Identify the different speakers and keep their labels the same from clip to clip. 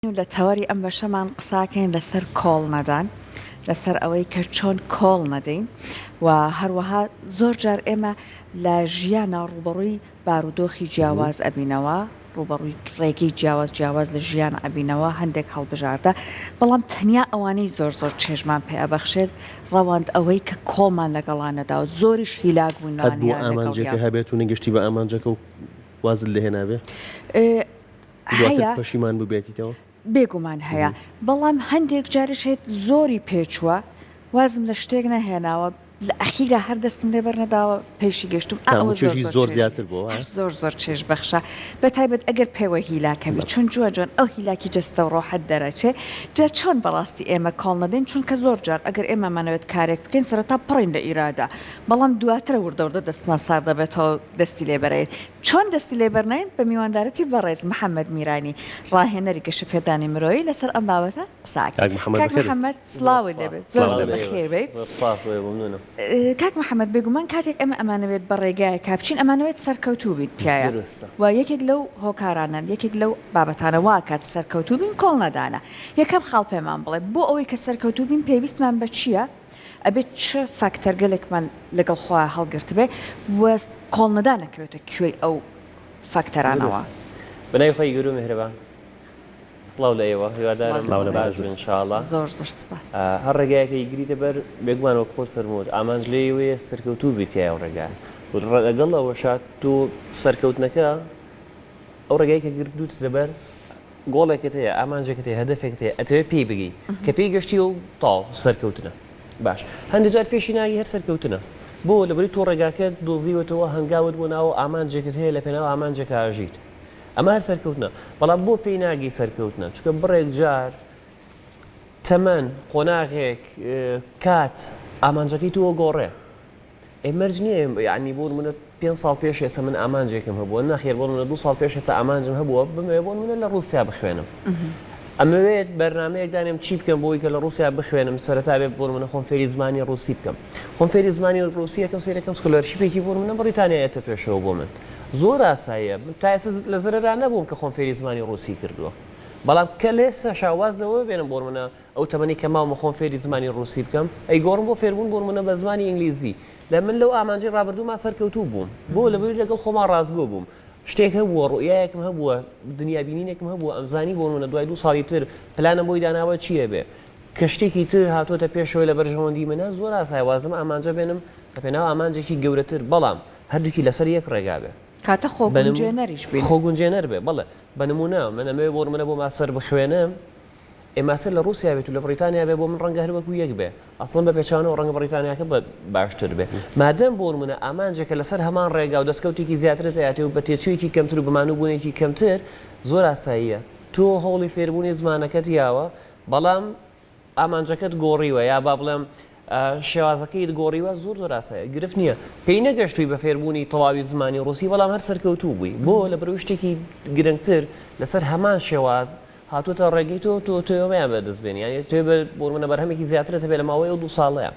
Speaker 1: لە تەوەری ئەم بەشەمان قساکەین لەسەر کۆڵ نەدان لەسەر ئەوەی کە چۆن کۆڵ نەدەین و هەروەها زۆر جار ئێمە لە ژیانە ڕوبەڕووی بارودۆخی جیاواز ئەبینەوە ڕوبەڕووی ڕێگەی جیاواز لە ژیان ئەبینەوە هەندێک هەڵبژاردە بەڵام تەنیا ئەوانەی زۆر چێژمان پێ ئەبەخشێت ڕەواند ئەوەی کە کۆڵمان لەگەڵانەدا و زۆریش هیلاک بوونانە
Speaker 2: ئامانجێکە هەبێت و نەگەشتی بە ئامانجەکە و وازت لێهێنابێ پەشیمان ببێتیتەوە
Speaker 1: بێگومان هەیە بەڵام هەندێک جارش هێت زۆری پێچووە وازم لە شتێک نەهێناوە لە ئەخیرا هەر دەستم لێبەر نەداوە پێشی گەشتم
Speaker 2: زۆر زیاتر بۆ
Speaker 1: زۆر چێژ بەخشە بە تایبەت ئەگەر پێوە هیلاکەبی چون جوان ئەو هیلاکی جستە و ڕۆحەت دەرەچێ جا چۆن بەڕاستی ئێمە کۆڵ نەدەین چونکە زۆر جار ئەگەر ئێمە مانەوێت کارێک بکەین سەرەتا پڕین لە ئیرادا بەڵام دواترە وردەوردە دەستمان سار دەبێتەوە دەستی لێبەرین چۆن دەستی لێبەرنین بە میواندارەتی بەڕێز محەممەد میرانی ڕاهێنەری گەشە پێدانی مرۆیی لەسەر ئەم بابەتە قساک محەممەد سڵاوی دەبێت زۆر بەخێر بێت کاک محەممەد بێگومان کاتێک ئەمە ئەمانەوێت بە ڕێگای کاپچین ئەمانەوێت سەرکەوتوو بیت تایە و یەکێک لەو هۆکارانە یەکێک لەو بابەتانە وا کات سەرکەوتوو بین کۆڵ نەدانە یەکەم خاڵ پێمان بڵێ بۆ ئەوەی کە سەرکەوتوو بین پێویستمان بە چییە؟ ئەبێت چه فاکتەرگەلێکمان لەگەڵ خۆیان هەڵگرت بێ و کۆڵ نەدانەکەوێتە کوێی ئەو فاکتەرانەوە
Speaker 3: بنای خۆی گەورە میهرەبان سڵاو لە ئێوە هیوادارم لە باشن انشاءالله
Speaker 1: زۆر سپاس
Speaker 3: هەر ڕێگایەکە گریتە بەر بێگومان وەک خۆت فەرمووت ئامانج لێوێ سەرکەوتوو بیتیایە ئەو ڕێگای لەگەڵ ئەوەشات تو سەرکەوتنەکە ئەو ڕێگای کە گردووت لەبەر گۆڵێکت هەیە ئامانجێکت هەیە هەدەفێکت هەیە ئەتەوێت پێی بگەی کە پێی گەشتی و تاڵ سەرکەوتنە باش هەندێک جار پێشی ناگی هەر سەرکەوتنە بۆ لەبەری تۆ ڕێگاکەت دۆزیوەتەوە هەنگاوت بۆ ناوە ئامانجێکت هەیە لە پێناوە ئامانجێکە ئاژیت ئەمە هەر سەرکەوتنە بەڵام بۆ پێی ناگەی سەرکەوتنە چونکە بڕێک جار تەمەن قۆناغێک کات ئامانجەکەی تۆ گۆڕێ ئێمەرج نییە یعنی بۆ منە 5 ساڵ پێش ئێستا من ئامانجێکم هەبووە نەخێر بۆ منە 2 ساڵ پێش ئێستا ئامانجم هەبووە بمێ بۆ منە لە ڕوسیا بخوێنم ئەمەوێت بەرنمەیەک دانێم چی بکەم بۆی کە لە ڕوسیا بخوێنم سەرەتا بێت بۆ منە خۆم فێری زمانی ڕوسی بکەم خۆم فێری زمانی ڕوسی یەکەم سێرەکەم سکۆلەرشیپێکی بۆ منە بەریتانیایەتە پێشەوە بۆ من زۆر ئاساییە تا ئێستا لە زەرەرا نەبووم کە خۆم فێری زمانی ڕوسی کردووە بەڵام کە لێستا شاوازەوە بێنم بۆ منە ئەو تەمەنی کە ماومە خۆم فێری زمانی ڕوسی بکەم ئەی گۆڕم بۆ فێربوون بۆ منە بە زمانی ئینگلیزی لە من لەو ئامانجی ڕابردووما سەرکەوتوو بووم بۆ لەبەر لەگەڵ خۆما ڕازگۆ بووم شتێک هەبووە ڕوئیەکم هەبووە دنیابینینێکم هەبووە ئەمزانی بۆ منە دوای 2 ساڵی تر پلانە بۆی داناوە چییە بێ کە شتێکی تر هاتوۆتە پێشەوەی لە بەرژەوەندی منە زۆر ئاسای وازم ئامانجە بێنم لە پێناو ئامانجێکی گەورەتر بەڵام هەردووکی لەسەر یەک ڕێگا بێ
Speaker 1: کاتە خۆگونجێنەریش بێ
Speaker 3: خۆگونجێنەر بێ بەڵێ بە نمونە منەمەوێ بۆ منە بۆ ماسەر بخوێنم ئێماسەر لە ڕوسیا بێت و لە بریتانیا بێ بۆ من ڕەنگە هەروەکو یەک بێ ئەسڵن بە پێچانەوە ڕەنگە بریتانیاکە باشتر بێ مادەم بۆ منە ئامانجێکە لەسەر هەمان ڕێگا و دەستکەوتێکی زیاترت هەیەێ و بە تێچوویەکی کەمتر و بمانوبوونێکی کەمتر زۆر ئاساییە تۆ هەوڵی فێربوونی زمانەکەت یاوە بەڵام ئامانجەکەت گۆڕیوە یا با بڵێم شێوازەکەیت گۆڕیوە زۆر ئاسایە گرفت نییە پێی نەگەشتووی بە فێربوونی تەواوی زمانی ڕوسی بەڵام هەر سەرکەوتوو بووی بۆ لە بەرەو شتێکی گرنگتر لەسەر هەمان شێواز هاتوۆتە ڕێگەی تۆ تۆیان بەدەستبێنی یانی توێ بۆ منە بەرهەمێکی زیاترێتە بێ لە ماوەی ئەو 2 ساڵەیە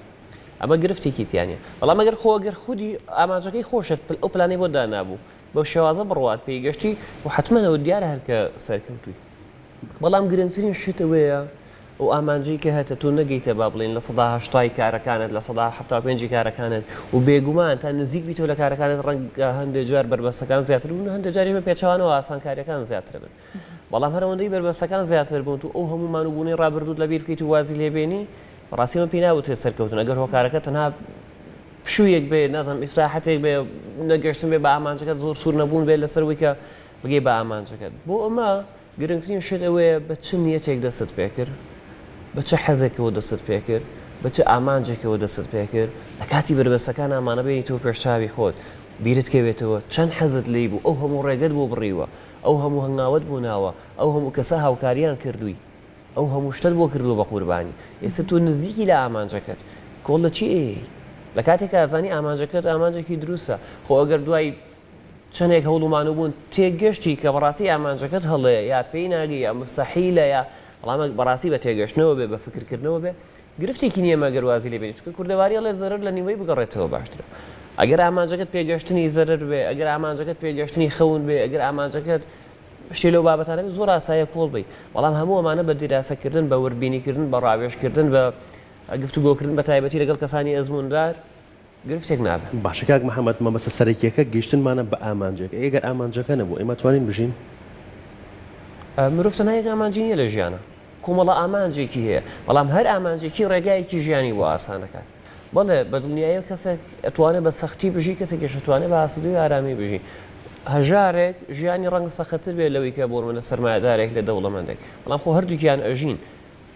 Speaker 3: ئەمە گرفتێکی تیانە بەڵام ئەگەر خۆگەر خودی ئامانجەکەی خۆشت ئەو پلانی بۆ دانابوو بۆ شێوازە بڕوات پێی گەشتی و حتممەەوە دیارە هەرکە سەرکەوتووی بەڵام گرنگترین شتەوەیە و ئامانجی کە هەتە تۆ نەگەیتە با بڵێن لە 1970 کارەکانت لە 1970 کارەکانت و بێگومان تا نزیک بیتەوە لە کارەکانت ڕەنگە هەندێک جار بربەستەکان زیاتر بوون هەندێک جاری بە پێچەوانەوە ئاسانکاریەکان زیاتر بن بەڵام هەرەوەندەی بربەستەکان زیاتر بوون و ئەو هەموو مانوبوونی ڕابردوود لەبیر بکەیت و وازی لێبێنی ڕاستیمە پێی ناوتێت سەرکەوتن ئەگەر هۆکارەکە تەنها پشوویەک بێ نازانم ئیسراحەتێک بێ نەگەشتن بێ بە ئامانجەکەت زۆر سوور نەبوون بێت لەسەرەوەی کە بگەی بە ئامانجەکەت بۆ ئەمە گرنگترین شت ئەوەیە بە چ نیەتێک دەستت پێ کرد بە چه حەزێکەوە دەستت پێ کرد بە چه ئامانجێکەوە دەستت پێ کرد لە کاتی بربەستەکان ئامانە بێنی تۆ پێشچاوی خۆت بیرت کەوێتەوە چەند حەزت لێی بوو ئەو هەموو ڕێگەت بۆ بڕیوە ئەو هەموو هەنگاوت بووناوە ئەو هەموو کەسە هاوکاریان کردووی ئەو هەموو شتت بۆ کردووە بە قوربانی ئێستا تۆ نزیکی لە ئامانجەکەت کۆڵ لە چی لە کاتێک ئازانی ئامانجەکەت ئامانجێکی دروستە خۆ ئەگەر دوای چەندێک هەوڵومانە بوون تێگەشتی کە بەڕاستی ئامانجەکەت هەڵەیە یا پێی ناگەی یا مستەحیلە یا بەڵام بەڕاستی بە تێگەشتنەوە بێ بە فکرکردنەوە بێ گرفتێکی نییە مەگەر وازی لێ بێنی چکە کوردەواری لێ زەرەر لە نیوەی بگەڕێتەوە باشترە ئەگەر ئامانجەکەت پێگەشتنی زەرەر بێ ئەگەر ئامانجەکەت پێگەشتنی خەون بێ ئەگەر ئامانجەکەت شتێ لەو بابەتانە زۆر ئاسایە کۆڵ بی بەڵام هەموو ئەمانە بە دیراسەکردن بە وەربینیکردن بە ڕاوێژکردن بە گفتوگۆکردن بە تایبەتی لەگەڵ کەسانی ئەزموندار گرفتێک نابێت.
Speaker 2: باشە کاک محەممەد مەبەستە سەرەکیەکە گەشتنمانە بە ئامانجێک ئەگەر ئامانجەکە نەبوو ئێمە توانین بژین
Speaker 3: مرۆڤ تەنها یەک ئامانجی نییە لە ژیانە کۆمەڵە ئامانجێکی هەیە بەڵام هەر ئامانجێکی ڕێگایەکی ژیانی بۆ ئاسانەکات بەڵێ بە دڵنیایە کەسێک ئەتوانێت بە سەختی بژی کەسێکی شتوانێت بە ئاسودی ئارامی بژی هەژارێک ژیانی ڕەنگ سەختتر بێت لەوەی کە بۆ منە سەرمایهدارێک لە دەوڵەمەندێک بەڵام خۆ هەردووکیان ئەژین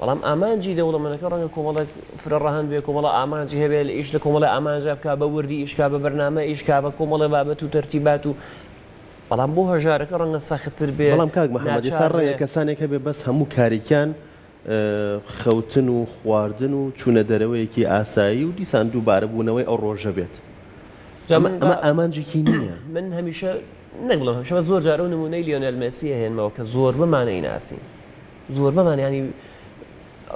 Speaker 3: بەڵام ئامانجی دەوڵەمەندەکە ڕەنگە کۆمەڵێک فرە ڕەهەند بێ کۆمەڵە ئامانجی هەبێت لە ئیش لە کۆمەڵە ئامانجا بکە بە وردی ئیشکا بە بەرنامە ئیشکا بە کۆمەڵە بابەت و تەرتیبات و بەڵام بۆ هەژارەکە ڕەنگە سەختتر بێ
Speaker 2: بەڵام کاک محەممەد ئێستا ڕەنگە کەسانێک هەبێ بەس هەموو کاریکیان خەوتن و خواردن و چوونە دەرەوەیەکی ئاسایی و دیسان دووبارە بوونەوەی ئەو ڕۆژە بێت ئەمە ئامانجێکی نییە
Speaker 3: من هەمیشە نەگوڵم هەمشەوە زۆر جارە و نمونەی لیۆنێل مێسی هێنمەوە کە زۆر بمانەی ناسین زۆر بمانە ینی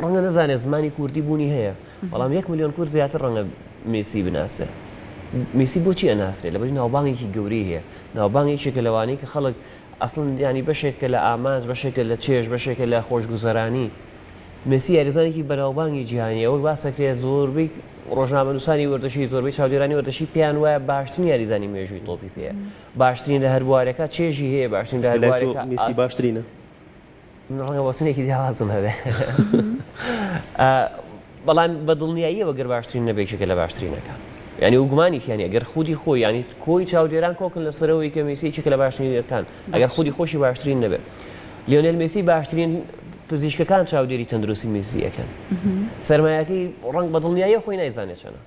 Speaker 3: ڕەنگە نەزانێت زمانی کوردی بوونی هەیە بەڵام 1 ملیۆن کورد زیاتر ڕەنگە مێسی بناسێ مێسی بۆچی ئەناسرێت لەبەری ناوبانگێکی گەوری هەیە ناوبانگێکێکە لەوانەیە کە خەڵک ئەسڵن ینی بەشێکە لە ئامانج بەشێکە لە چێژ بەشێکە لە خۆشگوزەرانی مێسی یاریزانێکی بەناوبانگی جیهانی ئەوەی باسەکرێت زۆربەی ڕۆژنامەنووسانی وەردەشی زۆربەی چاودێرانی وەردەشی پیان وایە باشترین یاریزانی مێژووی تۆپی پێەیە باشترین لە هەر بوارەکە چێژی هەیە باشترین لە هەر بوارێکە
Speaker 2: مێسی باشترینە
Speaker 3: ڕەنگە وەچنێکی جیاوازم هەبێ بەڵام بە دڵنیاییەوە گەر باشترین نەبێکێکە لە باشترینەکە ینی وگومانێکیانی ئەگەر خودی خۆی ینی کۆی چاودێران کۆکن لەسەرەوەی کە مێسیێکێکە لە باشترینەکان ئەگەر خودی خۆشی باشترین نەبێت لیۆنێل مێسی باشترین پزیشکەکان چاودێری تەندروستی مێسیەکەن سەرمایەکەی ڕەنگ بە دڵنیاییە خۆی نایزانێت چەنە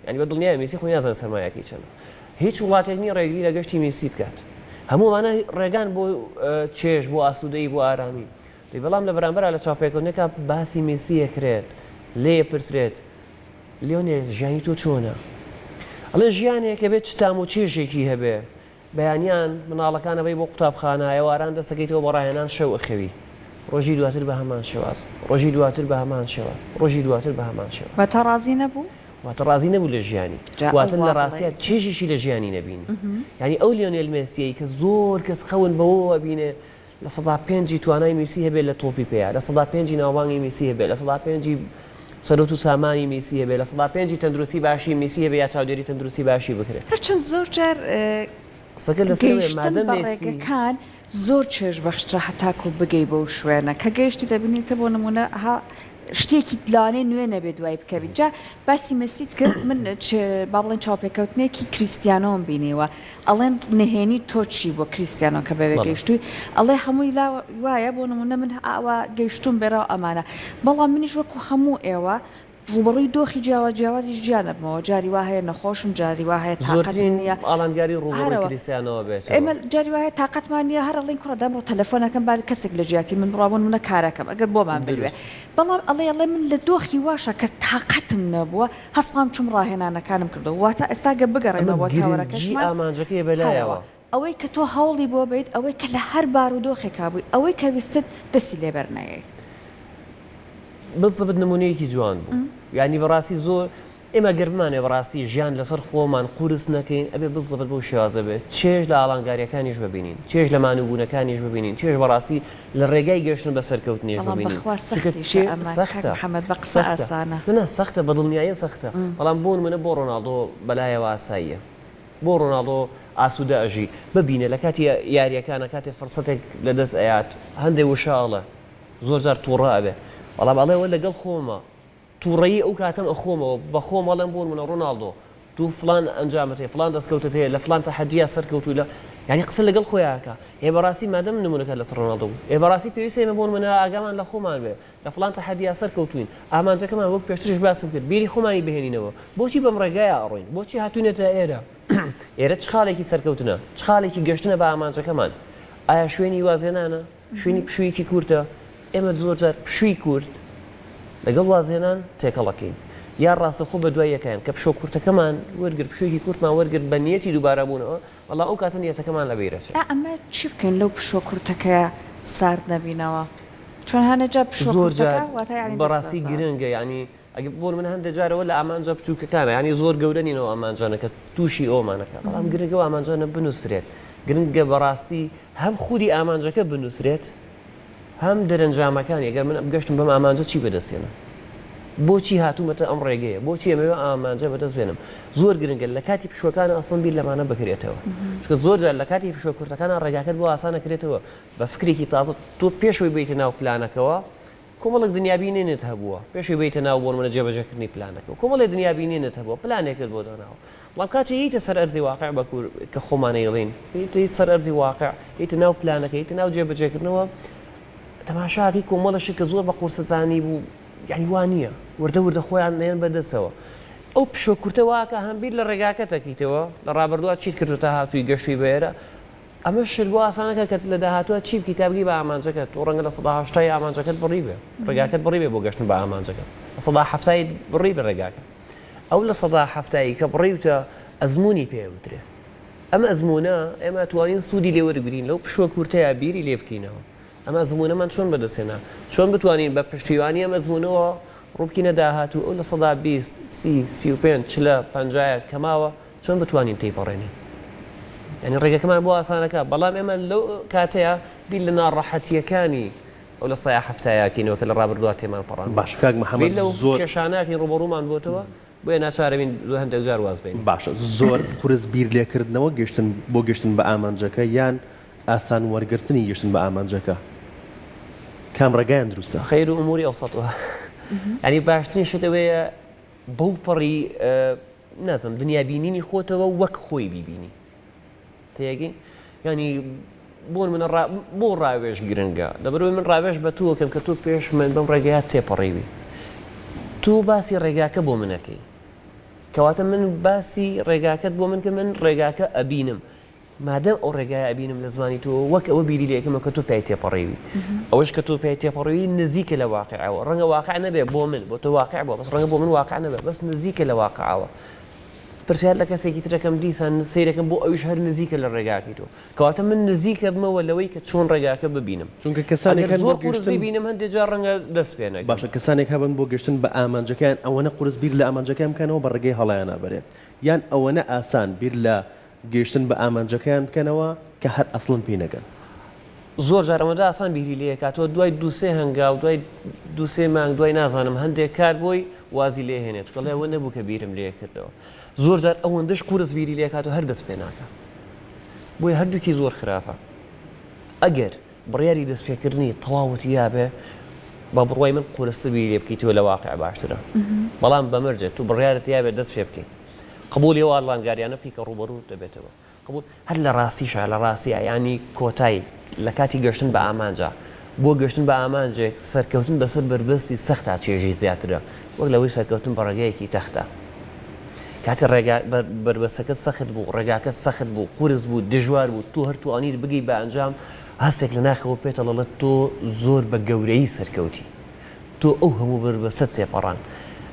Speaker 3: ینی بە دڵنیایە مێسی خۆی نازانێت سەرمایەکەی چەنە هیچ وڵاتێکنی ڕێگری لە گەشتی مێسی بکات هەمووانە ڕێگان بۆ چێژ بۆ ئاسوودەی بۆ ئارامی بەڵام لە بەرامبەر لە چاپێکردنەکە باسی مێسیەکرێت لێ پرسرێت لیۆنێل ژیانی تۆ چۆنە ئەڵێ ژیانێکە بێت چتام و چێژێکی هەبێ بەیانیان مناڵەکانە بەی بۆ قوتابخانایەواران دەسەکەیتەوە بۆ ڕاهێنان شەو ئەخەوی ڕۆژی دواتر بە هەمان شێواز ڕۆژی دواتر بە هەمان شێواز ڕۆژی دواتر بە هەمان شێواز
Speaker 1: بە تا ڕازی نەبوو
Speaker 3: واتە ڕازی نەبوو لە ژیانی واتە لە ڕاستیات چێژیشی لە ژیانی نەبینی ینی ئەو لیۆنێل مێسیەی کە زۆر کەس خەون بەوە بینێ لە 105 توانای مێسی هەبێت لە تۆپی پێەیە لە 105 ناوبانگی مێسی هەبێت لە 105 سەرۆت و سامانی مێسی هەبێت لە 105 تەندروستی باشی مێسی هەبێت یا چاودێری تەندروستی باشی بکرێت
Speaker 1: هەرچەند زۆر جار
Speaker 3: سەگە لەسەر مادەم
Speaker 1: ڕێگەکان زۆر چێژ بەخشرا هەتاکو بگەی بەو شوێنە کە گەیشتی دەبینیتە بۆ نمونە شتێکی دلانێ نوێ نەبێت دوای بکەویت جا باسی مەسیت کرد من با بڵێن چاوپێکەوتنێکی کریسیانۆم بینیوە ئەڵێن نهێنی تۆ چی بۆ کریسیانۆ کە بەوێ گەیشتووی ئەڵێ هەمووی وایە بۆ نمونە من ئاوا گەیشتوم بێرەوە ئەمانە بەڵام منیش وەکو هەموو ئێوە ڕوبڕووی دۆخی جیاوازی ژیانەبمەوە جاری وا هەیە نەخۆشم جاری وا هەیە تااقەتنیە
Speaker 3: ئالانگاری ڕوبڕووی کریسیانەوە بێت
Speaker 1: ئێمە جاری وا هەیە تااقەتمانە هەر ئەڵین کوڕدەم ڕۆ تەلەفۆنەکەم با کەسێک لە جیاتی من ڕابوون منە کارەکەم ئەگەر بۆمان بوێ بەڵام ئەڵێ من لە دۆخی واشە کە تااقەتم نەبووە هەستام چوم ڕاهێنانەکانم کردو واتە ئێستاگە بگەڕێمە بۆ تاوەڕەکەشمان
Speaker 3: ئامانجەکەی بەلایەوە
Speaker 1: ئەوەی کە تۆ هەوڵی بۆ بیت ئەوەی کە لە هەر بار و دۆخێکا بووی ئەوەی کە ویستت دەسی لێبەرنایە
Speaker 3: بزبت نمونەیەکی جوان بوو یعنی بەڕاستی زۆر ئێمە گەرمانێ بەڕاستی ژیان لەسەر خۆمان قورس نەکەین ئەبێ بزبت بۆ شێوازە بێت چێژ لە ئاڵانگاریەکانیش ببینین چێژ لە مانوبوونەکانیش ببینین چێژ بەڕاستی لە ڕێگای گەشتن بە سەرکەوتنیش ببینین سەختە بە دڵنیایە سەختە بەڵام بۆن منە بۆ ڕۆناڵدۆ بەلایەوە ئاساییە بۆ ڕۆناڵدۆ ئاسوودە ئەژی ببینێ لە کاتی یاریەکانە کاتێ فڕسەتێک لەدەست ئەیات هەندێک وشاڵە زۆر جار تووڕە ئەبێ بەڵام ئەڵێوە لەگەڵ خۆمە تووڕەیی ئەو کاتم ئەخۆمەوە بە خۆمەڵم بوون منە ڕۆناڵدۆ تو فلان ئەنجامت هەیە فلان دەستکەوتت هەیە لە فلان تەحەدیە سەرکەوتووی لە ینی قسە لەگەڵ خۆیاکە ێ بەڕاستی مادەم نمونونەکە لەسەر ڕۆناڵدۆ بوو ێ بەڕاستی پێویستە ئێمە بۆن منە ئاگامان لە خۆمان بێ لە فلان تەحەدیە سەرکەوتوین ئامانجەکەمان وەک پێشترش باسم کرد بیری خۆمانی بهێنینەوە بۆچی بەم ڕێگایە ئەڕۆین بۆچی هاتوونێتە ئێرە ئێرە چ خاڵێکی سەرکەوتنە چ خاڵێکی گەشتنە بە ئامانجەکەمان ئایا شوێنی وازێنانە شوێنی پشوویەکی کورتە ئێمە زۆر جار پشووی کورت لەگەڵ وازێنان تێکەڵەکەین یا ڕاستەخۆ بە دوای یەکەیان کە پشۆ کورتەکەمان وەرگر پشوویەکی کورتمان وەرگر بە نیەتی دووبارە بوونەوە وەڵا ئەو کاتە نیەتەکەمان لە بیرەچێت
Speaker 1: ئەمە چی بکەین لەو پشۆ کورتەکە سارد نەبینەوە چۆن هەنەجا پشۆ
Speaker 3: بەڕاستی گرنگە ینی ئەگە بۆ من هەندێک جارەوە لە ئامانجە بچووکەکانە ینی زۆر گەورەنینەوە ئامانجانەکە تووشی ئەومانەکە بەڵام گرنگەوە ئامانجانە بنووسرێت گرنگە بەڕاستی هەم خودی ئامانجەکە بنووسرێت هەم دەرەنجامەکانی ئەگەر من گەشتم بەم ئامانجە چی بەدەستێنم بۆچی هاتوومەتە ئەم ڕێگەیە بۆچی ئەمەوێ ئامانجە بەدەست بێنم زۆر گرنگە لە کاتی پشوەکان ئەسڵ بیر لەمانە بکرێتەوە چونکە زۆر جار لە کاتی پشوە کورتەکان ڕێگاکەت بۆ ئاسانەکرێتەوە بە فکرێکی تازە تۆ پێشەوەی بیتە ناو پلانەکەەوە کۆمەڵک دنیابینێنت هەبووە پێشی بیتە ناو بۆ منە جێبەجێکردنی پلانەکە کۆمەڵی دنیابینێنت هەبووە پلانێکت بۆ داناوە بەڵام کاتی هیچە سەر ئەرزی واقع بەکوور کە خۆمانەیڵین هیچ سەر ئەرزی واقع هیچ ناو پلانەکە هیچ ناو جێبەجێکردنەوە تەماشاکی کۆمەڵەشی کە زۆر بە قورسەزانی بوو یعنی وانە وردە خۆیان نێن بەدەستەوە ئەو پشۆ کورتەوەکە هەمبیر لە ڕێگاکەتەکەیتەوە لە ڕابردووە چیت کردوتە هاتووی گەشتی بێرە ئەمە شرگۆ ئاسانەکە کە لە داهاتوە چی کتابی بە ئامانجەکەت تۆ ڕەنگە لە 1970 ئامانجەکەت بڕی بێ ڕێگاکەت بڕی بێ بۆ گەشتن بە ئامانجەکە 1970 بڕی بە ڕێگاکە ئەو لە 1970 کە بڕیوتە ئەزمموی پێوترێ ئەمە ئەزمونە ئێمە توانین سوودی لێوەرگرین لەو پشوە کورتەیە بیری لێ بکەینەوە ئەمە زمونەمان چۆن بەدەستێنا چۆن بتوانین بە پشتیوانی ئەمە زمونەوە ڕووبکینە داهاتوو ئەو لە 120 35 40 50 کەماوە چۆن بتوانین تێپەڕێنین یعنی ڕێگەکەمان بۆ ئاسانەکە بەڵام ئێمە لەو کاتەیە بیر لە ناڕەحەتیەکانی ئەو لە سایە هەفتایەکەینەوە کە لە ڕابردووە تێمان پەڕان
Speaker 2: باش کاک محەممەد
Speaker 3: زۆر کێشاناکی ڕوبەڕوومان بۆتەوە بۆیە ناچارەبین هەندێک جار واز بین
Speaker 2: باشە زۆر قورس بیر لێکردنەوە گەشتن بۆ گەشتن بە ئامانجەکە یان ئاسان وەرگرتنی گەشتن بە ئامانجەکە کام ڕێگایان دروستە
Speaker 3: خەیر و ئوموری ئەوسەتەوە ینی باشترین شتەوەیە بەو پەڕی نازم دنیابینینی خۆتەوە وەک خۆی بیبینی تێگەی ینی بۆ من بۆ ڕاوێژ گرنگە دەبەرەوەی من ڕاوێژ بە تووەکەم کە تۆ پێش من بەم ڕێگەیە تێپەڕێوی تۆ باسی ڕێگاکە بۆ منەکەی کەواتە من باسی ڕێگاکەت بۆ من کە من ڕێگاکە ئەبینم مادەم ئەو ڕێگای ئەبینم لە زمانی تۆ وەک ئەوە بیری لێکمە کە تۆ پێی تێپەڕێوی ئەوەش کە تۆ پێی تێپەڕێوی نزیکە لە واقعەوە ڕەنگە واقع نەبێ بۆ من بۆ تۆ واقع بۆ بەس ڕەنگە بۆ من واقع نەبێ بەس نزیکە لە واقعەوە پرسیار لە کەسێکی ترەکەم دیسان سیرەکەم بۆ ئەوش هەر نزیکە لە ڕێگاکی تۆ کەواتە من نزیکە بمەوە لەوەی کە چۆن ڕێگاکە ببینم
Speaker 2: چونکە کەسانێکان بۆ گەشتن
Speaker 3: ببینم هەندێک جار ڕەنگە دەست پێنە
Speaker 2: باشە کەسانێک هەبن بۆ گەشتن بە ئامانجەکان ئەوەنە قورس بیر لە ئامانجەکان بکەنەوە بە ڕێگەی هەڵایان نابرێت یان ئەوەنە ئاسان بیر لە گەشتن بە ئامانجەکان بکەنەوە کە هەر ئەسڵن پێی نەکەن
Speaker 3: زۆر جارەمەدا ئاسان بیری لێ کاتەوە دوای دووسێ هەنگاو دوای دووسێ مانگ دوای نازانم هەندێک کار بۆی وازی لێ هێنێت چکەڵێ ئەوە نەبوو کە بیرم لێ کردەوە زۆر جار ئەوەندەش قورس بیری لێ کاتەوە هەر دەست پێ ناکە بۆیە هەردووکی زۆر خراپە ئەگەر بڕیاری دەستپێکردنی تەواوەتی یابێ بە بڕوای من قورس بیری لێ بکەیتەوە لە واقع باشترە بەڵام بەمەرجێت تو بڕیارت یابێت دەست پێ بکەیت قبولی ئەو ئاڵانگاریانە بکەی کە ڕوبەڕوو دەبێتەوە قبول هەر لە ڕاستیشە لە ڕاستیە ینی کۆتایی لە کاتی گەشتن بە ئامانجا بۆ گەشتن بە ئامانجێک سەرکەوتن بەسەر بربەستی سەختە چێژی زیاترە وەک لەوەی سەرکەوتن بە ڕێگەیەکی تەختە کاتە بربەسەکەت سەخت بوو ڕێگاکەت سەخت بوو قورس بوو دژوار بوو تو هەرتوانیت بگەی بە ئەنجام هەستێک لە ناخەوە پێێتە لەڵەت تۆ زۆر بە گەورەی سەرکەوتی تۆ ئەو هەموو بربەسەت تێپەڕان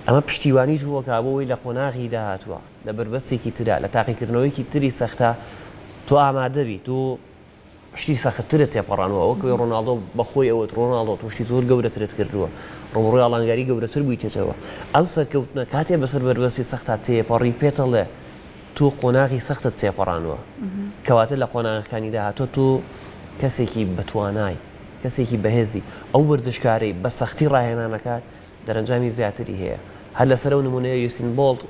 Speaker 3: ئەمە پشتیوانی تووەکبەوەی لە قۆناغی داهاتووە لە بربەستێکی ترا لە تاقیکردنەوەیکی تری سەختە تۆ ئامادەبی تۆ شتی سەختترت تێپەڕانەوە ئەوکەوەی ڕۆناڵدۆ بەخۆی ئەوەت ڕۆناڵدۆ توشتی زۆر گەورەترت کردووە ڕۆمڕۆی ئاڵانگاری گەورەتر بوویتێتەوە ئەم سەرکەوتنە کاتێ بەسەر بربەستی سەختا تێپەڕی پێتەڵێ تۆ قۆناغی سەختت تێپەڕانەوە کەواتە لە قۆناغەکانی داهاتۆ تۆ کەسێکی بەتوانای کەسێکی بەهێزی ئەو وەرزشکارەی بە سەختی ڕاهێنانەکات دەرەنجامی زیاتری هەیە هەر لەسەر ئەو نمونەیە یوسین بۆڵت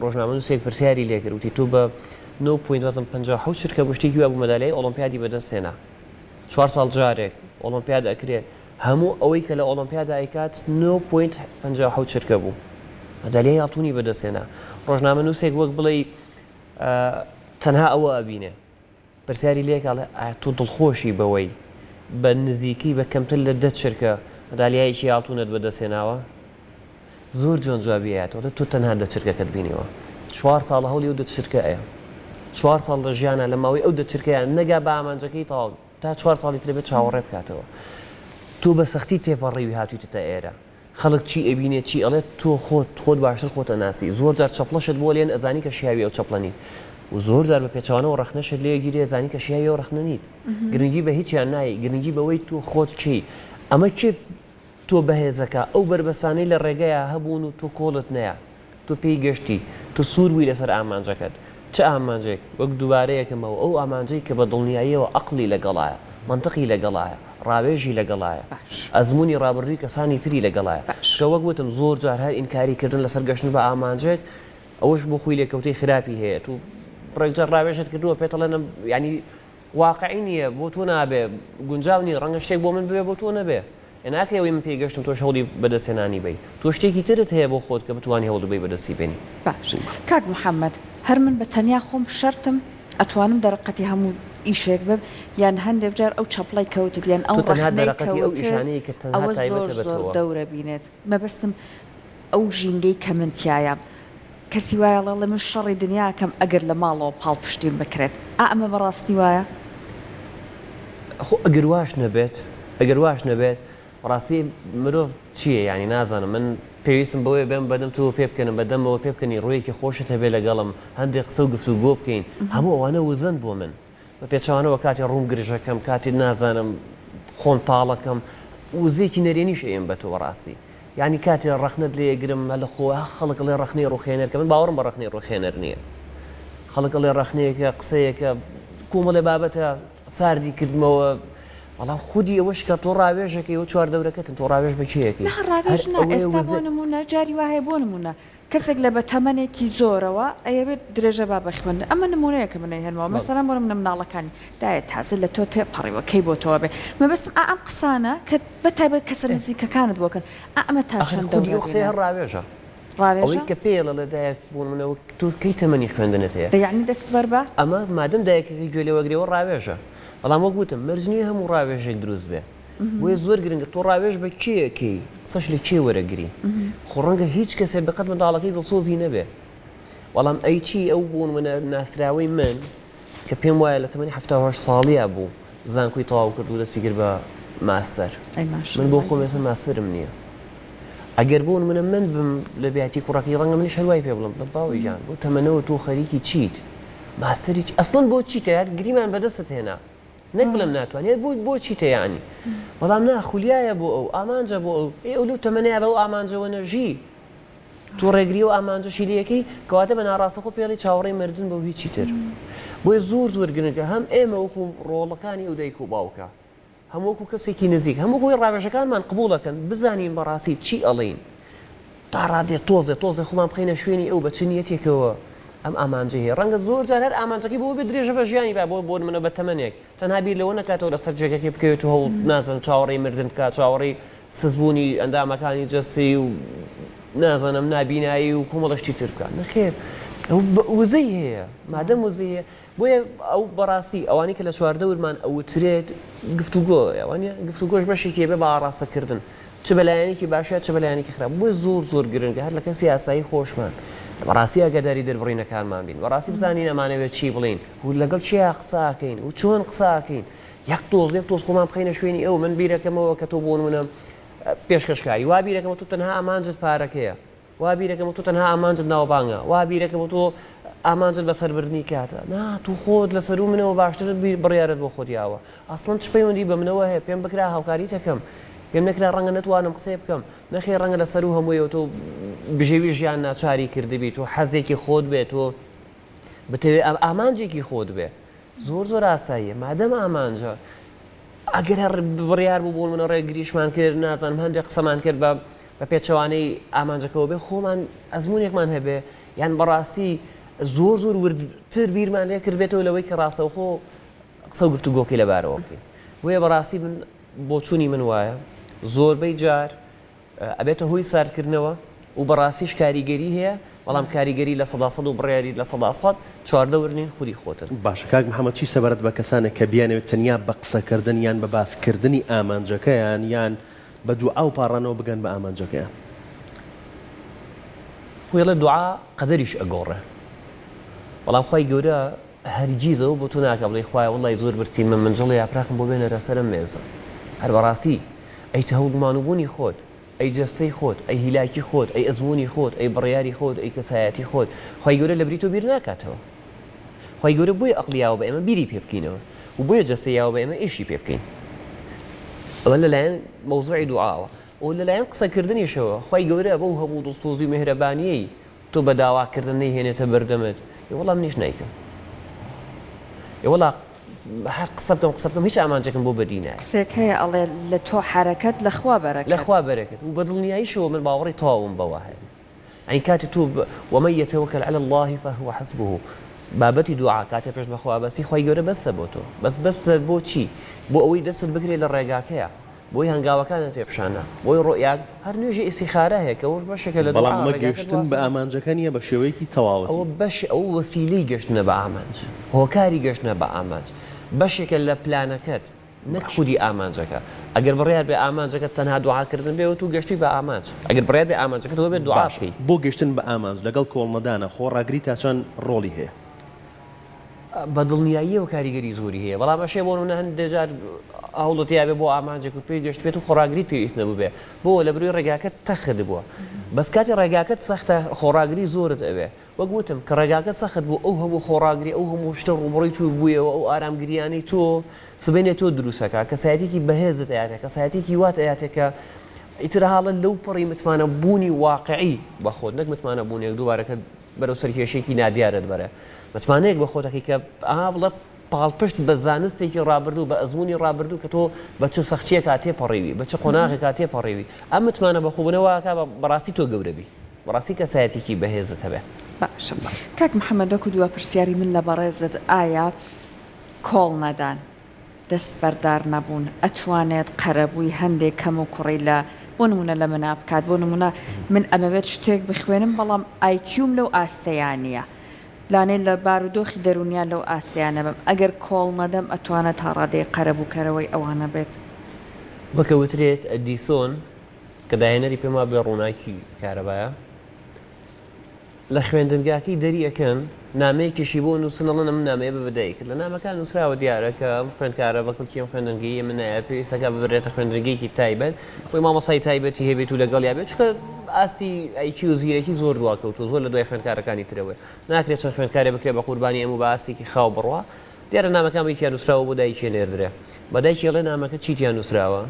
Speaker 3: ڕۆژنامەنووسێک پرسیاری لێکرد وتی تۆ بە 9.57 شرکە گشتێکی وە بوو مەدالیای ئۆلۆمپیادی بەدەستێنا 4 ساڵ جارێک ئۆلۆمپیاد ئەکرێت هەموو ئەوەی کە لە ئۆلۆمپیادا ئەیکات 9.57 شرکە بوو مەدالیای ئاڵتوونی بەدەستێنا ڕۆژنامەنووسێک وەک بڵێ تەنها ئەوە ئەبینێ پرسیاری لێکاڵێ تۆ دڵخۆشی بەوەی بە نزیکی بە کەمتر لە 10 شرکە مەدالیایەکی ئاڵتوونت بەدەستێناوە زۆر جۆن جوابیایەتەوە تۆ تەنها 10 شرکەکەت بینیوە 4 ساڵ هەوڵی ئەو 10 شرکە ئەیە 4 ساڵ لە ژیانە لە ماوەی ئەو 10 شرکەیان نەگا بە ئامانجەکەی تەواو تا 4 ساڵی ترێ بێت چاوەڕێ بکاتەوە تۆ بە سەختی تێپەڕێوی هاتوویتە ئێرە خەڵک چی ئەبینێت چی ئەڵێت تۆ خۆت باشتر خۆتە ناسی زۆر جار چەپڵەشت بۆ لێن ئەزانی کە شیاوی ئەو چەپڵەنی و زۆر جار بە پێچوانەوە ڕەخنەشت لێگیری ئەزانی کە شیاوی ئەو ڕەخنەنیت گرنگی بە هیچیان نایی گرنگی بەوەی تۆ خۆت چی ئەمە چێ تۆ بەهێزەکە ئەو بربەسانەی لە ڕێگەیە هەبوون و تۆ کۆڵت نەیە تۆ پێی گەشتی تۆ سوور بووی لەسەر ئامانجەکەت چه ئامانجێک وەک دووبارەیەکەمەوە ئەو ئامانجەی کە بە دڵنیاییەوە عەقلی لەگەڵایە منطقی لەگەڵایە ڕاوێژی لەگەڵایە ئەزمموی ڕابردووی کەسانی تری لەگەڵایە کە وەک وتم زۆر جار هەر ئینکاریکردن لەسەر گەشتن بە ئامانجێک ئەوش بۆ خۆی لێکەوتەی خراپی هەیە تو ڕێکجار ڕاوێژت کردووە پێتەڵێنم ینی واقعی نییە بۆ تۆ نابێ گونجاونی ڕەنگە شتێک بۆ من بێ بۆ تۆ نەبێ ناکەوەی من پێگەشتم تۆ هەوڵی بەدەستێنانی بی تۆ شتێکی ترت هەیە بۆ خۆت کە بتوانانی هەوڵ بی بەدەستی بێنی
Speaker 1: باش کاک محەممەد هەر من بە تەنیا خۆم شەرتم ئەتوانم دەرەقەتی هەموو ئیشێک بب یان هەندێک جار ئەو چەپڵی کەوتت یان ئەو ئەوە زۆر دەورە بینێت مەبەستم ئەو ژینگەی کە من تایە کەسی وایە لەڵێ من شەڕی دنیاکەم ئەگەر لە ماڵەوە پاڵ پشتیم بکرێت ئەمە بەڕاستی وایە
Speaker 3: ئەگەر واش نەبێت ڕاستی مرۆڤ چییە ینی نازانم من پێویستم بەوەی بێم بەدەم تۆ پێ بکەنم بەدەمەوە پێ بکەنی ڕوویەکی خۆشت هەبێ لەگەڵم هەندێک قسە و گفتوگۆ بکەین هەموو ئەوانە وزن بۆ من بە پێچوانەوە کاتی ڕووم گرژەکەم کاتی نازانم خۆم تاڵەکەم وزێکی نەرێنیش ئێم بە تۆ ڕاستی ینی کاتی ڕەخنت لێگرم لە خۆ خەڵک لێ ڕخنەی ڕوخێنەر کە من باوەڕم بە ڕخنەی ڕوخێنەر نییە خەڵک لێ ڕخنەیەکە قسەیەکە کومەڵێ بابەتە ساردی کردمەوە بەڵام خودی ئەوەش کە تۆ ڕاوێژەکەی و چوار دەورەکەتن تۆ ڕاوێژ بەکیەکەی
Speaker 1: ڕاوێژ ئێستا بۆ نمونە جاری وایە بۆ نمونە کەسێک لە بە تەمەنێکی زۆرەوە ئەیەوێت درێژە با بەخوێن ئەمە نمونەیەکە منەی هەنەوە مەسەڵەن بۆ منە مناڵەکانی دایە تازە لە تۆ تێپەڕیوە کەی بۆ تۆ بێ مەبەستم ئەم قسانە کە بەتایبەت کەسە نزیکەکانت بۆکەن ئەمە تاشەن
Speaker 3: خودی قسەی هەر ڕاوێژە ئەوەی کە پێڵە لەدایک بوون منەوە تو کەی تەمەنی خوێندنت هەیە
Speaker 1: دەیانی دەست بەر بە
Speaker 3: ئەمە مادەم دایەکەکەی گوێ لێوەگرێەوە ڕاوێژە بەڵام وەک گوتم مەرجنیە هەموو ڕاوێژێک دروست بێ بۆیە زۆر گرنگە تۆ ڕاوێژ بە کێیەکەی قسەش لە کێ وەرەگری خۆ ڕەنگە هیچ کەسێک بەقەت منداڵەکەی دڵسۆزی نەبێ بەڵام ئەی چی ئەو بوون منە ناسراوەی من کە پێم وایە لە تەمەنی 78 ساڵیە بوو زانکۆی تەواو کرد و دەستی کرد بە ماستەر من بۆ خۆم ێستا ماستەرم نییە ئەگەر بوون منە من بم لە بیاتی کوڕەکەی ڕەنگە منیش هەروای پێ بڵم بە باوی جان بۆ تەمەنەوە تۆ خەریکی چیت ماستەری ئەسڵەن بۆ چیتە گریمان بەدەستت هێنا نەک بڵم ناتوانێت بۆ چیتە یانی بەڵام ناخولیایە بۆ ئەو ئامانجە بۆ ئەو ئەولو تەمەنەیە بە ئەو ئامانجەوە نەژی تۆ ڕێگری و ئامانجەشی لەکەی کەواتە بە ناڕاستەخۆ پێڵی چاوەڕێی مردن بە هیچی تر بۆیە زۆر گرنگە هەم ئێمە وەکو ڕۆڵەکانی ئەو دایک و باوکە هەمووەکو کەسێکی نزیک هەموو خۆی ڕاوێژەکانمان قبوڵەکەن بزانین بەڕاستی چی ئەڵین تا ڕادێ تۆزێ خۆمان بخەینە شوێنی ئەو بە چ نیەتێکەوە ئەم ئامانجە هەیە ڕەنگە زۆر جار هەر ئامانجەکەی بۆ بێ درێژە بە ژیانی با بۆ منە بە تەمەنێک تەنها بیر لەوە نەکاتەوە لەسەر جێگەکەی بکەوێت و هەوڵ نازانم چاوەڕێی مردن بکات چاوەڕێی سزبوونی ئەندامەکانی جەستی و نازانم نابینایی و کۆمەڵەشتی تر بکات نەخێر وزەی هەیە مادەم وزەی هەیە بۆیە ئەو بەڕاستی ئەوانی کە لە چواردەورمان ئەوترێت گفتوگۆ ئەوانە گفتوگۆش بەشێکی بێ بە ئاڕاستەکردن چ بەلایەنێکی باشە چ بەلایەنێکی خراپ بۆیە زۆر گرنگە هەر لە کەسی یاسایی خۆشمان بەڕاستی ئەگەداری دەربڕینەکانمان بین بەڕاستی بزانین ئەمانەوێت چی بڵین و لەگەڵ چیا قساکەین و چۆن قساکەین یەک تۆز خۆمان بخەینە شوێنی ئەو من بیرەکەمەوە کە تۆ بۆ منە پێشکەشکاری وا بیرەکەمە تو تەنها ئامانجت پارەکەیە وا بیرەکەمە تو تەنها ئامانجت ناوبانگە وا بیرەکەمە تۆ ئامانجت بەسەربردنی کاتە نا تو خۆت لەسەر و منەوە باشترت بڕیارت بۆ خۆتیاوە ئەسڵەن چ پەیوەندی بە منەوە هەیە پێم بکرا هاوکاری تەکەم پێم نەکرا ڕەنگە نەتوانم قسەی بکەم نەخێ ڕەنگە لەسەر و هەموویەوە تۆ بژێوی ژیان ناچاری کردبی تۆ حەزێکی خۆت بێت تۆ بتەوێت ئامانجێکی خۆت بێ زۆر ئاساییە مادەم ئامانجە ئەگەر هەر بڕیار بوو بۆ منە ڕێگریشمان کرد نازانم هەندێک قسەمان کرد بە پێچەوانەی ئامانجەکەەوە بێ خۆمان ئەزمونێکمان هەبێ یان بەڕاستی زۆر وردتر بیرمان لێ کردبێتەوە لەوەی کە ڕاستەوخۆ قسە و گفتوگۆکەی لەبارەوە بکەین وەیە بەڕاستی من بۆچوونی من وایە زۆربەی جار ئەبێتە هۆی ساردکردنەوە و بەڕاستیش کاریگەری هەیە بەڵام کاریگەری لە 100% و بڕیاری لە 100% چواردەورنین خودی خۆتر
Speaker 2: باش کاک محەممەد چی سەبارەت بە کەسانە کە بیانەوێت تەنیا بە قسەکردن یان بە باسکردنی ئامانجەکەیان یان بە دوعا و پاڕانەوە بگەن بە ئامانجەکەیان
Speaker 3: خۆی لە دوعا قەدەریش ئەگۆڕێ بەڵام خۆی گەورە هەرگیزەوە بۆ تۆ ناکە بڵێ خوایە وەڵی زۆر برسین من منجڵی یاپراکم بۆ بێنە سەرم مێزە هەر بەڕاستی ئەی تەهەڵمانوبوونی خۆت ئەی جەستەی خۆت ئەی هیلاکی خۆت ئەی ئەزمموی خۆت ئەی بڕیاری خۆت ئەی کەسایەتی خۆت خۆی گەورە لە بری تۆ بیر ناکاتەوە خۆی گەورە بۆی ئەقلیاوە بە ئێمە بیری پێ بکەینەوە و بۆیە جەستەیاوە بە ئێمە ئیشی پێ بکەین ئەوە لەلایەن مەوزوعی دوعاوە و لەلایەن قسەکردنیشەوە خۆی گەورە بەو هەموو دڵسۆزی و مهرەبانیەی تۆ بە داواکردن نەیهێنێتە بەردەمت والله منیش نیکم والله قسە بکەم هیچ ئامانجێکم بۆ بەدینە
Speaker 1: قسێک هەیە ئەڵێ لە تۆ حرەکەت لەخوا بەرەکەت
Speaker 3: لەخوا بەرەکەت و بە دڵنیاییشەوە من باوەڕی تەواوم بەوە هەیە ئەی کاتی تۆ ومن يتوكل على الله فهو حسبه بابەتی دوعا کاتێ پێش بەخوا بەستی خۆی گەورە بەسە بۆ تۆ بەسە بۆ چی بۆ ئەوەی دەستت بگرێت لە ڕێگاکەیە بۆی هەنگاوەکانت پێپشانە بۆی ڕۆیاک هەر نوێژی ئیسیخارە هەیە کە بەشێکە لە
Speaker 2: بەڵام ئەمە گەشتن بە ئامانجەکە نیە بە شێوەیەکی تەواوەتی
Speaker 3: ئەوە بەش ئەو وەسیلەی گەشتنە بە ئامانج هۆکاری گەشتنە بە ئامانج بەشێکە لە پلانەکەت نەک خودی ئامانجەکە ئەگەر بڕیار بێ ئامانجەکەت تەنها دوعاکردن بێ و تو گەشتی بە ئامانج ئەگەر بڕیار بێ ئامانجەکەت بێ دوعا بکەی
Speaker 2: بۆ گەشتن بە ئامانج لەگەڵ کۆڵمەدانە خۆڕاگری تا چەند ڕۆڵی هەیە
Speaker 3: بە دڵنیایی و کاریگەری زۆری هەیە بەڵام ئەشێ بۆ منە هەندێجار هەوڵەتیا بێ بۆ ئامانجێک و پێی گەشت بێت و خۆراگریت پێویست نەبوو بێ بۆ لە بروی ڕێگاکەت تەخت بووە بەس کاتی ڕێگاکەت سەختە خۆراگری زۆرت ئەوێ وەگوتم کە ڕێگاکەت سەخت بوو ئەو هەموو خۆراگری ئەو هەموو شتە ڕوبڕی تو بوویەوە ئەو ئارامگریانی تۆ سبێنێت تۆ دروستەکە کەسایەتێکی بەهێزت ئااتێک کەسایەتێکی وات ئااتێکە ئیتر حاڵە لەو پڕی متمانە بوونی واقعی بە خۆت نەک متمانە بوونێک دووبارەکە بەرەو سەرکێشێکی نادیارت بەرە متمانەیەک بە خۆتەکەی کە بڵە پاڵپشت بە زانستێکی ڕابردوو بە ئەزمموی ڕابردوو کە تۆ بە چه سەختیە کاتێ پەڕێوی بە چه قۆناغی کاتێ پەڕێوی ئەم متمانە بەخۆبوونەوەکە بەڕاستی تۆ گەورەبی بەڕاستی کەسایەتێکی بەهێزت هەبێ
Speaker 1: باش کاک محەممەدۆکو دووە پرسیاری من لە بەڕێزت ئایا کۆڵ نەدان دەست بەردار نەبوون ئەتوانێت قەرەبووی هەندێک کەم و کوڕی لە بۆ نمونە لە منە بکات بۆ نمونە من ئەمەوێت شتێک بخوێنم بەڵام ئایکیوم لەو ئاستەیانە لانەی لە بارودۆخی دەرونیان لەو ئاستیانە بم ئەگەر کۆڵ نەدەم ئەتوانێت تا ڕادەیە قەرەبووکەرەوەی ئەوانە بێت
Speaker 3: وەکەوترێت ئەدیسۆن کە داهێنەری پێما بێ ڕووناکی کارەبایە لە خوێندنگاکەی دەریەکەن نامەیەکیشی بۆ نووسنەڵەن ئەم نامەیە بەدایک لە نامەکان نووسراوە دیارەکە خوێندکارە بەکڵکییم خوێندنگی منایە پێویستەکە ببرێتە خوێندنگەیەکی تایبەت بۆی مامۆسای تایبەتی هەبێت و لەگەڵ یابێت چکە ئاستی ئایکی و زیرەکی زۆر دواکەوت و زۆر لە دوای خوێندکارەکانی ترەوە ناکرێت چەند خوێندکارێ بکرێت بە قوربانی ئەم و بە ئاستێکی خاو بڕوە دیارە نامەکان بەیەکیان نووسراوە بۆ دایکی نێردرێ بە دایکیڵێ نامەکە چیتیان نووسراوە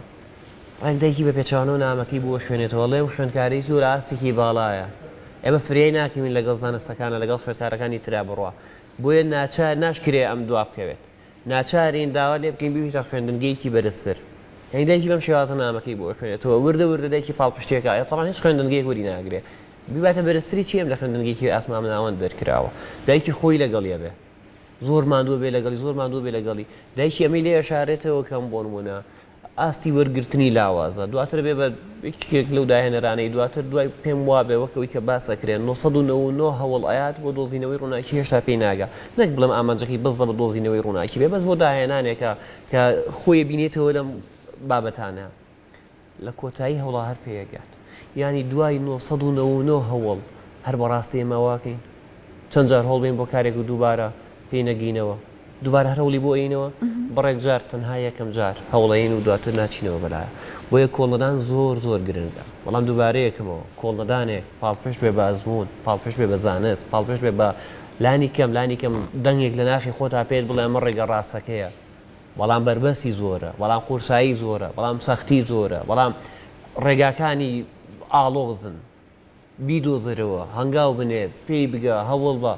Speaker 3: ڕنگ دایکی بە پێچوانەوە نامەکەی بۆ خوێنێتەوە لێم خوێندکاری زۆر ئاستێکی باڵایە ئێمە فریای ناکەین لەگەڵ زانستەکانە لەگەڵ خوێندکارەکانی ترا بڕوە بۆیە ناشکرێ ئەم دوا بکەوێت ناچارین داوا لێ بکەین ببیتە خوێندنگەیەکی بەرزتر هەیدایکی بەم شێوازە نامەکەی بۆ خوێنێتەوە وردە وردەدایکی پاڵپشتێکە ئەتەڵان هیچ خوێندنگەیەک وەری ناگرێ بباتە بەرزتری چیم لە خوێندنگەیەکی ئاسمان ناوەند دەرکراوە دایکی خۆی لەگەڵیە بێ زۆر ماندوو بێ لەگەڵی زۆر ماندوو بێ لەگەڵی دایکی ئەمەی لێ ئەشارێتەوە کەم بۆ نمونە ئاستی وەرگرتنی لاوازە دواتر بێ بە یەکێک لەو داهێنەرانەی دواتر دوای پێم وابێ وەکەوەی کە باسەکرێن 999 هەوڵ ئاات بۆ دۆزینەوەی ڕووناکی هێشتا پێی ناگا نەک بڵم ئامانجەکەی بەزە بە دۆزینەوەی ڕووناکی بێ بەس بۆ داهێنانێکە کە خۆی بینێتەوە لەم بابەتانە لە کۆتایی هەوڵا هەر پێیەگات ینی دوای 999 هەوڵ هەر بەڕاستی ئێمەواکەین چەند جار هەوڵ بین بۆ کارێک و دووبارە پێی نەگەینەوە دووبارە هەر هەوڵی بۆ ئەینەوە بڕێک جار تەنها یەکەم جار هەوڵەین و دواتر ناچینەوە بەلایە بۆیە کۆڵنەدان زۆر زۆر گرنگە بەڵام دووبارەیەکەمەوە کۆڵنەدانێک پاڵپشت بێ بە ئەزمون پاڵپشت بێ بە زانست پاڵپشت بێ بە لانی کەم دەنگێک لە ناخی خۆتا پێت بڵێ ئەمە ڕێگە ڕاستەکەیە بەڵام بربەسی زۆرە بەڵام قورسایی زۆرە بەڵام سەختی زۆرە بەڵام ڕێگاکانی ئاڵۆزن بیدۆزرەوە هەنگاو بنێت پێی بگە هەوڵ بە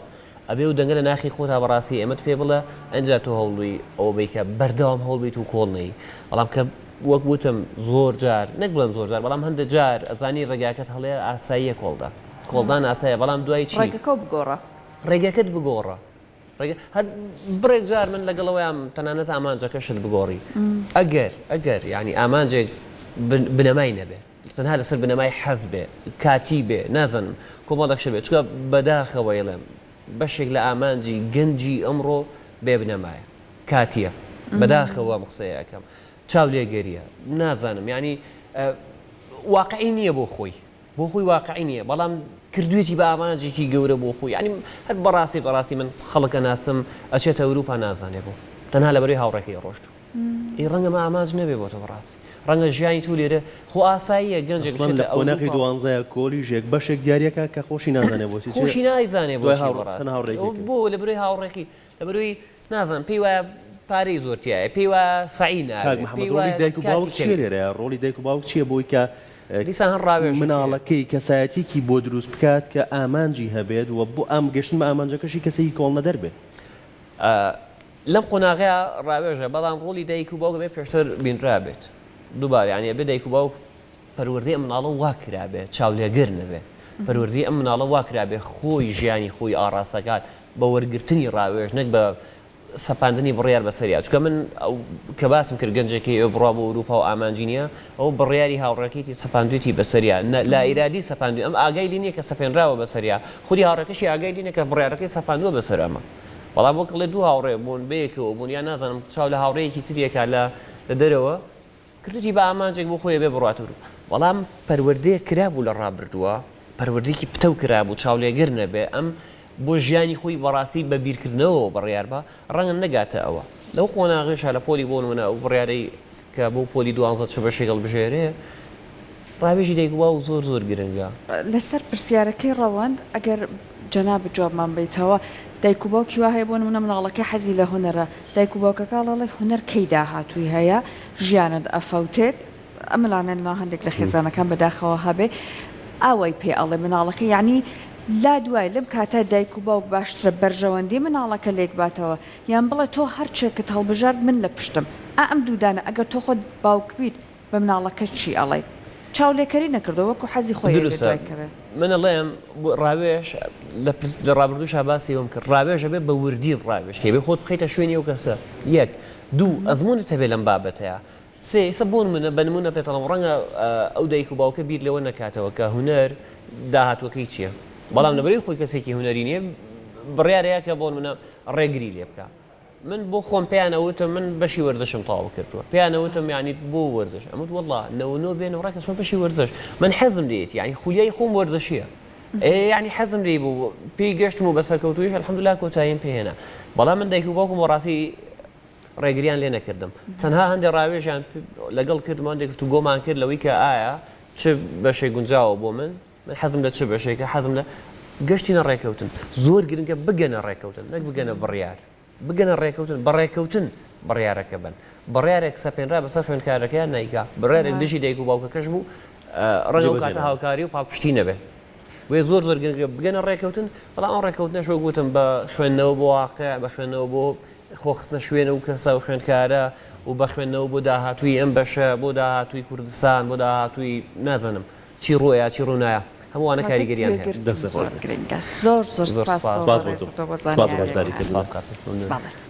Speaker 3: ئەبێ و دەنگە لە ناخی خۆتا بەڕاستی ئەمەت پێ بڵە ئەنجا تۆ هەوڵی ئەوە بیکە بەردەوام هەوڵبیت و کۆڵنەی بەڵام کە وەک وتم زۆر جار نەک بڵم زۆر جار بەڵام هەندە جار ئەزانی ڕێگاکەت هەڵێ ئاساییە کۆڵدان ئاسایە بەڵام دوای چی
Speaker 1: ڕێگەکە بگۆڕە
Speaker 3: ڕێگەکەت بگۆڕە هەر بڕێک جار من لەگەڵەوەیان تەنانەت ئامانجەکەشت بگۆڕی ئەگەر ینی ئامانجێک بنەمای نەبێت تەنها لەسەر بنەمای حەز بێ کاتی بێ نازانم کۆمەڵەکشە بێت چکە بەداخەوە ئێڵێم بەشێک لە ئامانجی گەنجی ئەمڕۆ بێ بنەمایە کاتیە بەداخەوە قسەیەکەم چاو لێگەریە نازانم ینی واقعی نییە بۆ خۆی واقعی نییە بەڵام کردوێتی بە ئامانجێکی گەورە بۆ خۆی ینی هەر بەڕاستی من خەڵکە ناسم ئەچێتە ئەوروپا نازانێ بۆ تەنها لەبەرەوەی هاوڕێکی ڕۆشت ئی ڕەنگە مە ئامانج نەبێ بۆ تۆ بەڕاستی ڕەنگە ژیانی تو لێرە خۆ ئاساییە گەنجێک
Speaker 2: لە قۆناغی دوانزەیە کۆلیژێک بەشێک دیارەکە کە خۆشی نازانێ بۆچی
Speaker 3: خۆشی نایزانێ بۆ لە بروی هاوڕێکی لە بروی نازان پێی وایە پارەی زۆرتیایە پێی وایە سعی نابێت
Speaker 2: ڕۆڵی دایک و باوک چیە لێرە ڕۆڵی دایک و باوک چییە بۆی کە
Speaker 3: دیسان هەر ڕاوێژ
Speaker 2: مناڵەکەی کەسایەتێکی بۆ دروست بکات کە ئامانجی هەبێت و بۆ ئام گەشتن بە ئامانجەکەشی کەسێکی کۆڵنە دەربێت
Speaker 3: لەم قۆناغەیە ڕاوێژە بەڵام ڕۆڵی دایک و باوک بێ پێشتر بینرا بێت دووبارە یعنی بێ دایک و باوک پەروەردەی ئەم مناڵە وا کرابێت چاولێگر نەبێت پەروەردەی ئەم مناڵە وا کرابێت خۆی ژیانی خۆی ئاڕاستەکات بە وەرگرتنی ڕاوێژ نەک بە سەپاندنی بڕیار بەسەریا چکە من کە باسم کرد گەنجێکی ئێوە بڕوا بۆ ئەوروپا و ئامانجینیە ئەو بڕیاری هاوڕێکێتی سەپاندوێتی بەسەریا لا ئیرادی سەپاندوی ئەم ئاگای لینیە کە سەپێنراوە بەسەریا خودی هاوڕێکەشی ئاگای لینە کە بڕیارەکەی سەپاندووە بەسەر ئەمە بەڵام وەک لە دوو هاوڕێ بوون بەیەکەوە بوون یا نازانم چاو لە هاوڕەیەکی تریەکە لە دەرەوە کردی بە ئامانجێک بۆ خۆی بێ بڕاتور بەڵام پەروەردەیە کرابوو لە ڕابردووە پەروەردەیەکی پتە و کرابوو چاولێگر نەبێ ئەم بۆ ژیانی خۆی بەڕاستی بە بیرکردنەوە بڕیار بە ڕەنگە نەگاتە ئەوە لەو قۆناغێشە لە پۆلی بۆ نمونە ئەو بڕیارەی کە بۆ پۆلی 12 چ بەشێک هەڵبژێرێ ڕاوێژی دەیکووا و زۆر گرنگە
Speaker 1: لەسەر پرسیارەکەی ڕەوەند ئەگەر جەناب جوابمان بیتەوە دایک و باوکی وا هەیە بۆ نمونە مناڵەکەی حەزی لە هونەرە دایک و باوکەکە ئەڵێ هونەر کەی داهاتووی هەیە ژیانت ئەفەوتێت ئەمەلانە لا هەندێک لە خێزانەکان بەداخەوە هەبێ ئەوەی پێ ئەڵێ مناڵەکە یعنی لا دوای لەم کاتە دایک و باوک باشترە بەرژەوەندی مناڵەکە لێک باتەوە یان بڵێ تۆ هەر چێکت هەڵبژارد من لە پشتم ئەم دوودانە ئەگەر تۆ خۆت باوک بیت بە مناڵەکە چی ئەڵێ چاولێکەری نەکردەوە وەکو حەزی خۆی دوایکەوێت
Speaker 3: منەڵێم ڕاوێژ لە ڕابردوو شاباسی ئەوم کرد ڕاوێژە بێ بە وردی ڕاوێژ کێ بێ خۆت بخەیتە شوێنی ئەو کەسە یەک دوو ئەزمونت هەبێ لەم بابەتەیە سێ بۆن منە بە نمونە پێتەڵم ڕەنگە ئەو دایک و باوکە بیر لەوە نەکاتەوە کە هونەر داهاتوەکەی چییە بەڵام لەبەرەی خۆی کەسێکی هونەری نییە بڕیارەیە کە بۆن منە ڕێگری لێ بکە من بۆ خۆم پێیانەوتم من بەشی وەرزشم تاوا کردووە پێیانەوتم یعنی بۆ وەرزش ئەمت وەڵڵا نەوە بێنە ڕاکەس من بەشی وەرزش من حەزم لێت یعنی خولیای خۆم وەرزشیە یعنی حەزم لێ بوو پێی گەشتم و بەسەرکەوتویش الحەمدولیلا کۆتاییم پێهێنا بەڵام من دایک و باوکم وەڕاستی ڕێگریان لێ نەکردم تەنها هەندێک ڕاوێژیان لەگەڵ کردمان دێک و گۆمان کرد لەوەی کە ئایا چ بەشێک گونجاوە بۆ من حەزم لە چ بەشێکە حەزم لە گەشتینە ڕێکەوتن زۆر گرنگە بگەنە ڕێکەوتن نەک بگەنە بڕیار بگەنە ڕێکەوتن بەڕێکەوتن بڕیارەکە بن بڕیارێک سەپێنرا بەسەر خوێندکارەکەیان نایگا بڕیارێک دژی دایک و باوکەکەش بوو ڕەنگە و کاتە هاوکاری و پاڵپشتی نەبێ وێ زۆر گرنگە بگەنە ڕێکەوتن بەڵام ئەم ڕێکەوتنە شۆ گوتم بە خوێندنەوە بۆ واقع بە خوێندنەوە بۆ خۆخستنە شوێنە و کەسە و خوێندکارە و بە خوێندنەوە بۆ داهاتووی ئەم بەشە بۆ داهاتووی کوردستان بۆ داهاتووی نازانم چی ڕۆیە چی ڕوونایە هەمووانە کاریگەریان هەیە
Speaker 1: زۆر سپاس